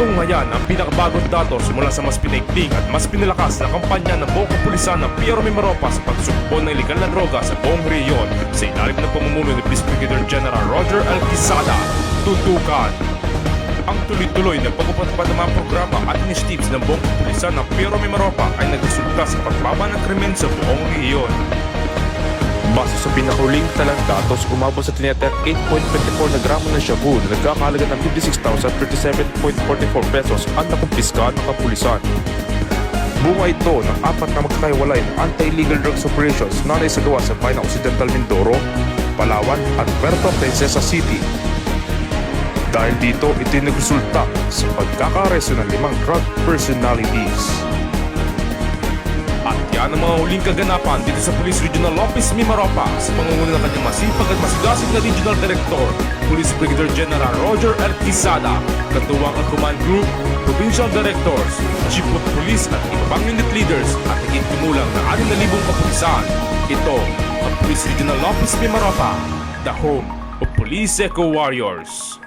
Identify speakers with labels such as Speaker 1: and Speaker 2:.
Speaker 1: Ito ngayon ang pinakabagong datos mula sa mas pinaigting at mas pinalakas na kampanya ng buong kapulisan ng Piero Mimaropa sa pagsugpo ng ilegal na droga sa buong rehiyon sa ilalim ng pamumuno ni Police Brigadier General Roger L. Quezada. Tutukan ang tuloy-tuloy na pagpapatupad ng mga programa at initiatives ng buong kapulisan ng Piero Mimaropa ay nagresulta sa pagbaba ng krimen sa buong rehiyon. Base sa pinakahuling talang datos, umabot sa tinatak 8.24 na gramo ng shabu na nagkakahalaga ng 56,037.44 pesos ang nakumpiska ng kapulisan. Bunga ito ng apat na magkakaiwalay ng anti-illegal drugs operations na naisagawa sa bayan ng Occidental Mindoro, Palawan at Puerto Princesa City. Dahil dito, ito'y nagresulta sa pagkakareso ng 5 drug personalities. At yan ang mga huling kaganapan dito sa Police Regional Office Mimaropa sa pangunguna ng kanyang masipag at masigasig na Regional Director, Police Brigadier General Roger L. Quezada, katuwang ang Command Group, Provincial Directors, Chief of Police at iba pang unit leaders at higit kumulang na 6,000 kapulisan. Ito ang Police Regional Office Mimaropa, the home of Police Eco Warriors.